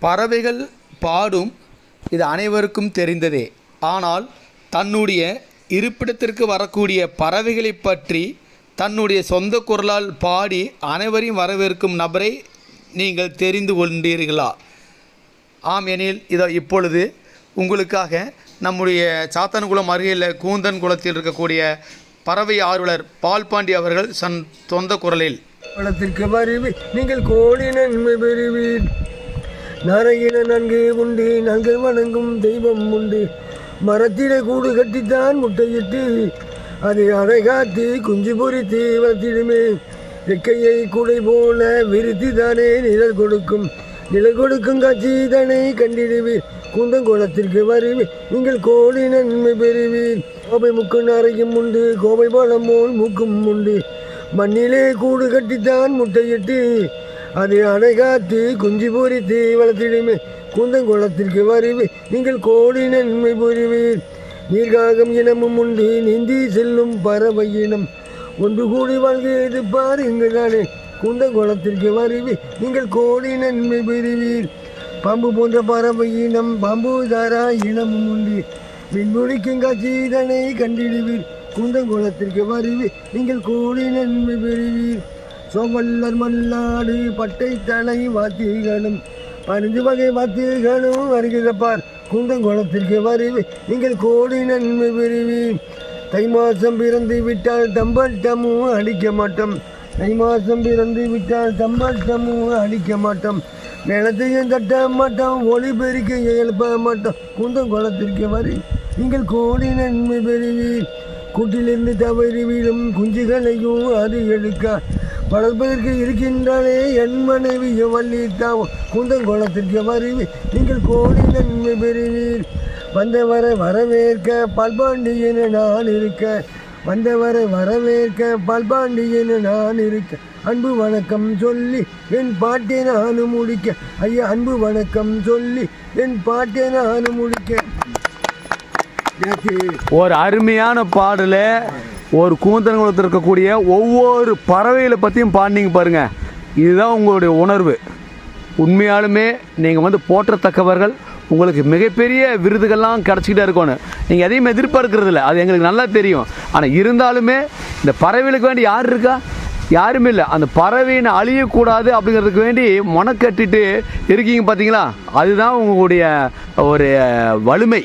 பறவைகள் பாடும் இது அனைவருக்கும் தெரிந்ததே. ஆனால் தன்னுடைய இருப்பிடத்திற்கு வரக்கூடிய பறவைகளை பற்றி தன்னுடைய சொந்த குரலால் பாடி அனைவரையும் வரவேற்கும் நபரை நீங்கள் தெரிந்து கொண்டீர்களா? ஆம் எனில் இதோ இப்பொழுது உங்களுக்காக நம்முடைய சாத்தான்குளம் அருகில் கூந்தன் குளத்தில் இருக்கக்கூடிய பறவை ஆர்வலர் பால்பாண்டி அவர்கள் சொந்த குரலில் வளத்திற்கு வருவி நீங்கள் கோடி நன்மை பெறுவீர். நரையில நன்கு உண்டு நாங்கள் வணங்கும் தெய்வம் உண்டு. மரத்திலே கூடு கட்டித்தான் முட்டையிட்டு அதை அடைகாத்து குஞ்சு பொறித்து வளர்த்திடுமே. ரெக்கையை கூடை போல விரித்து தானே நிழல் கொடுக்கும் காட்சி தானே கண்டிடுவீர். கூந்தங்குளத்திற்கு வருவீர் நீங்கள் கோடி நன்மை பெறுவீர். கோபை முக்கு நரையும் உண்டு கோபை பழம் போல் மூக்கும் உண்டு. மண்ணிலே கூடு கட்டித்தான் முட்டையிட்டு அதை அடைகாத்து குஞ்சு பொறித்து வளர்த்திடுமே. கூந்தங்குளத்திற்கு வருவீர் நீங்கள் கோடி நன்மை பெறுவீர். நீர்காகம் இனமும் உண்டு நீந்தி செல்லும் பறவை இனம் ஒன்று கூடி வாழ்கிறது பாருங்களானே. கூந்தங்குளத்திற்கு வருவீர் நீங்கள் கோடி நன்மை பெறுவீர். பாம்பு போன்ற பறவை இனம் பாம்பு தாரா இனமும் உண்டு. மின்முடிக்கும் காட்சி இதனை கண்டிடுவீர். கூந்தங்குளத்திற்கு வருவீர் நீங்கள் கோடி நன்மை பெறுவீர். சோவல்லர் மல்லாடு பட்டை தலை வாத்திகளும் 15 வகை வாத்திகளும் வருகிறப்பார். கூந்தங்குளத்திற்கு வருவீர் நீங்கள் கோடி நன்மை பெறுவீர். தை மாதம் பிறந்து விட்டால் தம்பட்டமும் அடிக்க மாட்டோம். தை மாதம் பிறந்து விட்டால் தம்பட்டமும் அடிக்க மாட்டோம். நிலத்தையும் தட்ட மாட்டோம் ஒளி பெருக்க எழுப்ப மாட்டோம். கூந்தங்குளத்திற்கு வரி நீங்கள் கோடி நன்மை பெறுவீர். கூட்டிலிருந்து தவறி வீழும் குஞ்சுகளையும் அது எடுக்க வளர்ப்பதற்கு இருக்கின்றானே என் மனைவியும் வள்ளித்தாவும். கூந்தங்குளத்திற்கு வருவீர் நீங்கள் கோடி நன்மை பெறுவீர். வந்தவரை வரவேற்க பால்பாண்டியன நான் இருக்க. வந்தவரை வரவேற்க பால்பாண்டியன நான் இருக்க. அன்பு வணக்கம் சொல்லி என் பாட்டை நானும் முடிக்க. ஐயா அன்பு வணக்கம் சொல்லி என் பாட்டை நானும் முடிக்க. ஒரு அருமையான பாடல ஒரு கூந்தன்குளத்தில் இருக்கக்கூடிய ஒவ்வொரு பறவைகளை பற்றியும் பாடினீங்க பாருங்கள். இதுதான் உங்களுடைய உணர்வு. உண்மையாலுமே நீங்கள் போற்றத்தக்கவர்கள். உங்களுக்கு மிகப்பெரிய விருதுகள்லாம் கிடச்சிக்கிட்டே இருக்கணும். நீங்கள் எதையும் எதிர்பார்க்கறதில்ல, அது எங்களுக்கு நல்லா தெரியும். ஆனால் இருந்தாலுமே இந்த பறவைகளுக்கு வேண்டி யார் இருக்கா? யாருமே இல்லை. அந்த பறவையினை அழியக்கூடாது அப்படிங்கிறதுக்கு வேண்டி மனக்கட்டிட்டு இருக்கீங்க பார்த்தீங்களா? அதுதான் உங்களுடைய ஒரு வலிமை.